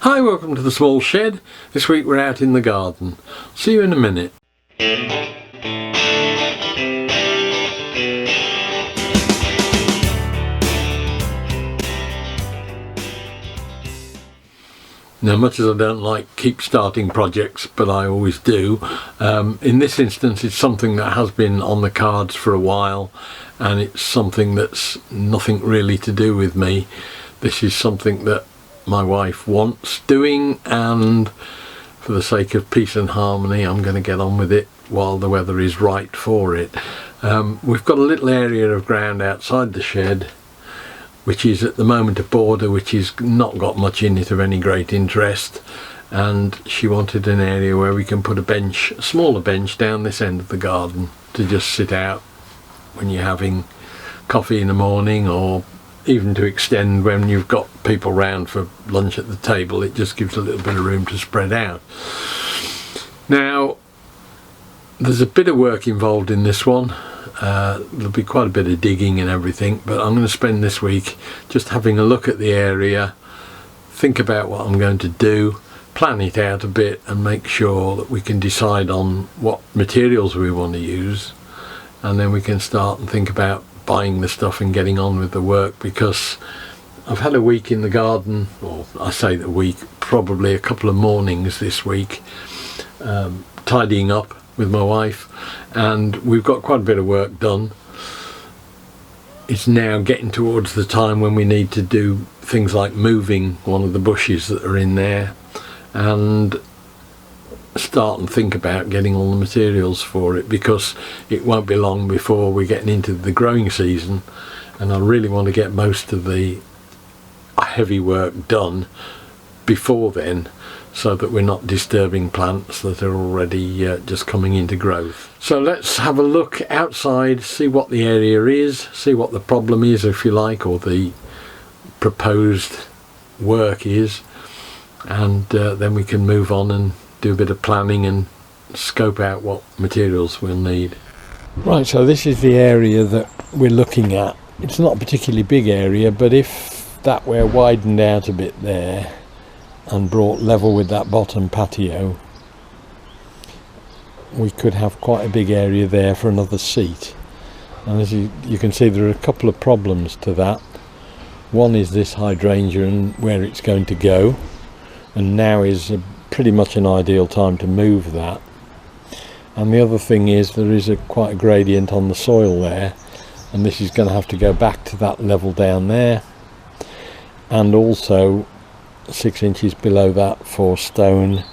Hi, welcome to the small shed. This week we're out in the garden. See you in a minute. Now, much as I don't like keep starting projects, but I always do, in this instance it's something that has been on the cards for a while, and it's something that's nothing really to do with me. This is something that my wife wants doing, and for the sake of peace and harmony I'm going to get on with it while the weather is right for it. We've got a little area of ground outside the shed which is at the moment a border which has not got much in it of any great interest, and she wanted an area where we can put a bench, a smaller bench down this end of the garden to just sit out when you're having coffee in the morning, or even to extend when you've got people round for lunch at the table. It just gives a little bit of room to spread out. Now, there's a bit of work involved in this one. There'll be quite a bit of digging and everything, but I'm going to spend this week just having a look at the area, think about what I'm going to do, plan it out a bit, and make sure that we can decide on what materials we want to use, and then we can start and think about buying the stuff and getting on with the work. Because I've had a week in the garden, or I say the week, probably a couple of mornings this week, tidying up with my wife, and we've got quite a bit of work done. It's now getting towards the time when we need to do things like moving one of the bushes that are in there and start and think about getting all the materials for it, because it won't be long before we're getting into the growing season, and I really want to get most of the heavy work done before then, so that we're not disturbing plants that are already just coming into growth. So let's have a look outside, see what the area is, see what the problem is, if you like, or the proposed work is, and then we can move on and do a bit of planning and scope out what materials we'll need. Right, so this is the area that we're looking at. It's not a particularly big area, but if that were widened out a bit there and brought level with that bottom patio, we could have quite a big area there for another seat. And as you can see, there are a couple of problems to that. One is this hydrangea and where it's going to go, and now is pretty much an ideal time to move that. And the other thing is there is quite a gradient on the soil there, and this is going to have to go back to that level down there, and also 6 inches below that for stone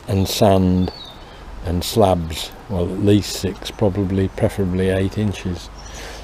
and sand and slabs. Well, at least 6, probably, preferably 8 inches.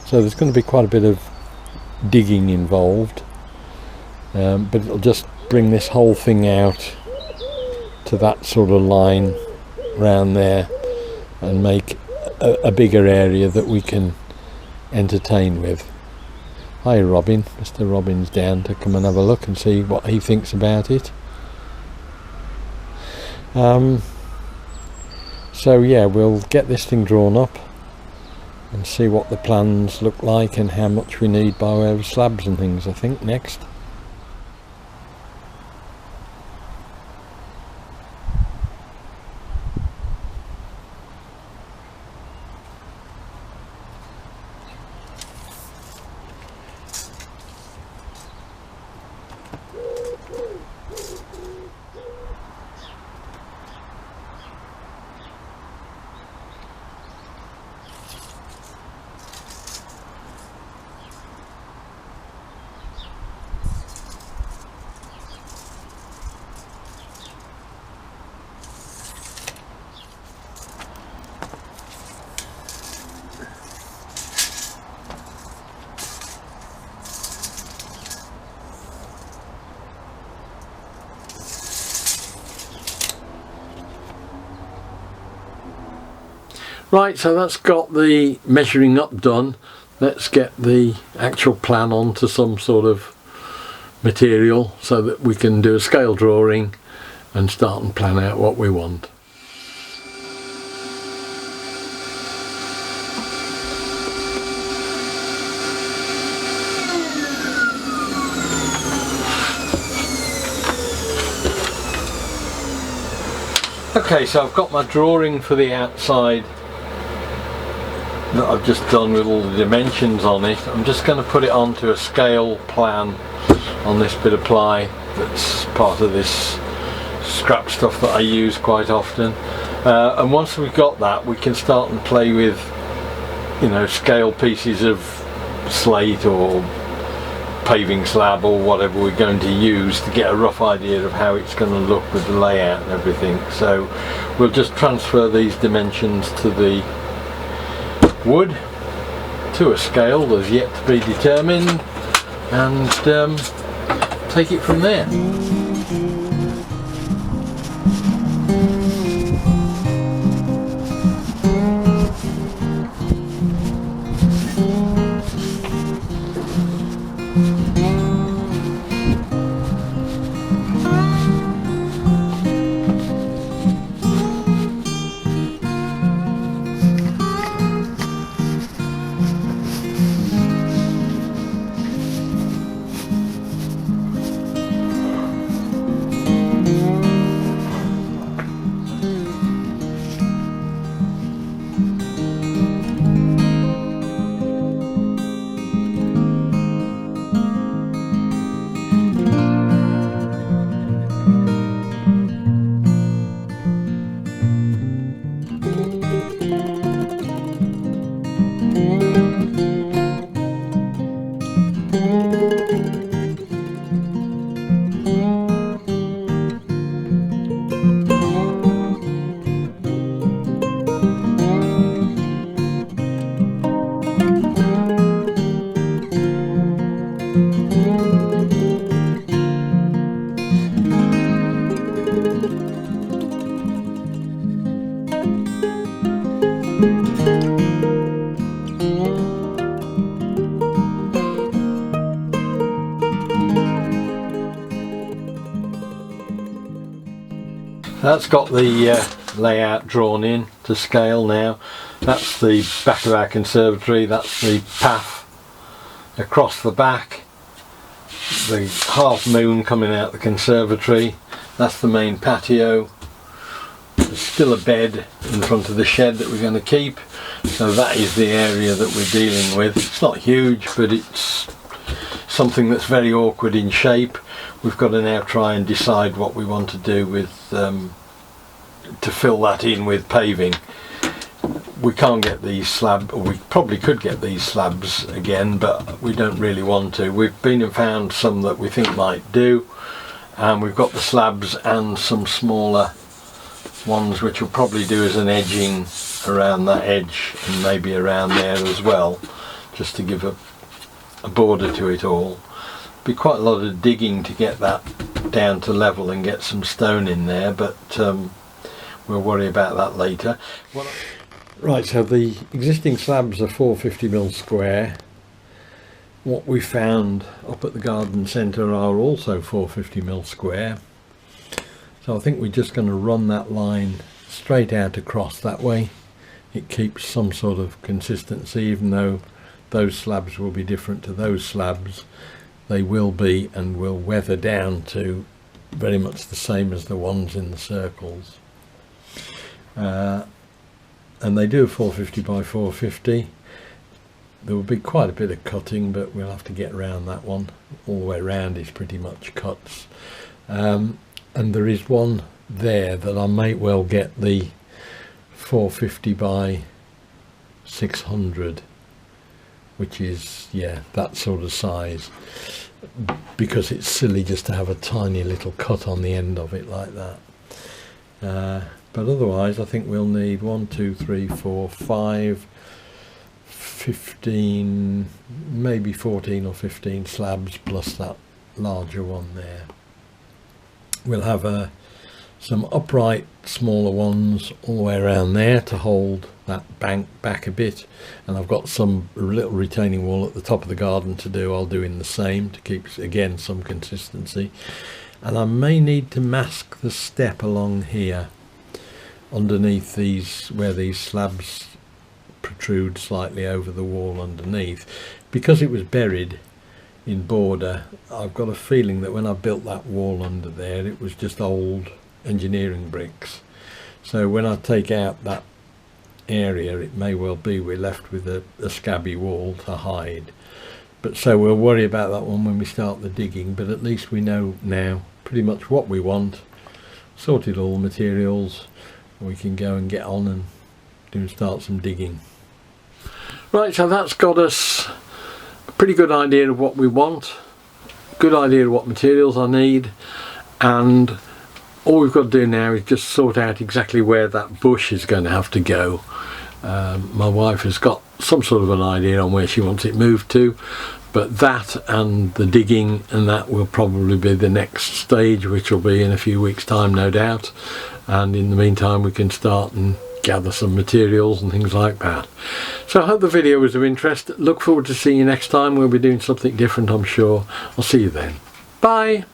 So there's going to be quite a bit of digging involved, but it'll just bring this whole thing out to that sort of line round there and make a bigger area that we can entertain with. Hi Robin, Mr. Robin's down to come and have a look and see what he thinks about it. So yeah, we'll get this thing drawn up and see what the plans look like and how much we need by way of slabs and things, I think, next. Right, so that's got the measuring up done. Let's get the actual plan onto some sort of material so that we can do a scale drawing and start and plan out what we want. Okay, so I've got my drawing for the outside that I've just done with all the dimensions on it. I'm just going to put it onto a scale plan on this bit of ply that's part of this scrap stuff that I use quite often. And once we've got that, we can start and play with, you know, scale pieces of slate or paving slab or whatever we're going to use to get a rough idea of how it's going to look with the layout and everything. So we'll just transfer these dimensions to the wood to a scale that's yet to be determined, and take it from there. That's got the layout drawn in to scale now. That's the back of our conservatory, that's the path across the back, the half moon coming out the conservatory, that's the main patio. There's still a bed in front of the shed that we're going to keep, so that is the area that we're dealing with. It's not huge, but it's something that's very awkward in shape. We've got to now try and decide what we want to do with to fill that in with paving. We can't get these slabs, or we probably could get these slabs again, but we don't really want to. We've been and found some that we think might do, and we've got the slabs and some smaller ones which will probably do as an edging around that edge and maybe around there as well, just to give a border to it all. Be quite a lot of digging to get that down to level and get some stone in there, but we'll worry about that later. Right, so the existing slabs are 450mm square. What we found up at the garden centre are also 450mm square. So I think we're just going to run that line straight out across that way. It keeps some sort of consistency, even though those slabs will be different to those slabs. They will be, and will weather down to very much the same as the ones in the circles. And they do 450 by 450. There will be quite a bit of cutting, but we'll have to get around that one. All the way around is pretty much cuts. And there is one there that I may well get the 450 by 600, which is, yeah, that sort of size, because it's silly just to have a tiny little cut on the end of it like that. But otherwise I think we'll need 1, 2, 3, 4, 5, 15, maybe 14 or 15 slabs plus that larger one there. We'll have some upright smaller ones all the way around there to hold that bank back a bit, and I've got some little retaining wall at the top of the garden to do. I'll do in the same to keep, again, some consistency. And I may need to mask the step along here underneath these, where these slabs protrude slightly over the wall underneath, because it was buried in border. I've got a feeling that when I built that wall under there, it was just old engineering bricks, So when I take out that area, it may well be we're left with a scabby wall to hide. But so we'll worry about that one when we start the digging, but at least we know now pretty much what we want, sorted all the materials, and we can go and get on and start some digging. Right, so that's got us a pretty good idea of what we want, good idea of what materials I need, and all we've got to do now is just sort out exactly where that bush is going to have to go. My wife has got some sort of an idea on where she wants it moved to, but that and the digging and that will probably be the next stage, which will be in a few weeks' time, no doubt. And in the meantime we can start and gather some materials and things like that. So I hope the video was of interest. Look forward to seeing you next time. We'll be doing something different, I'm sure. I'll see you then. Bye.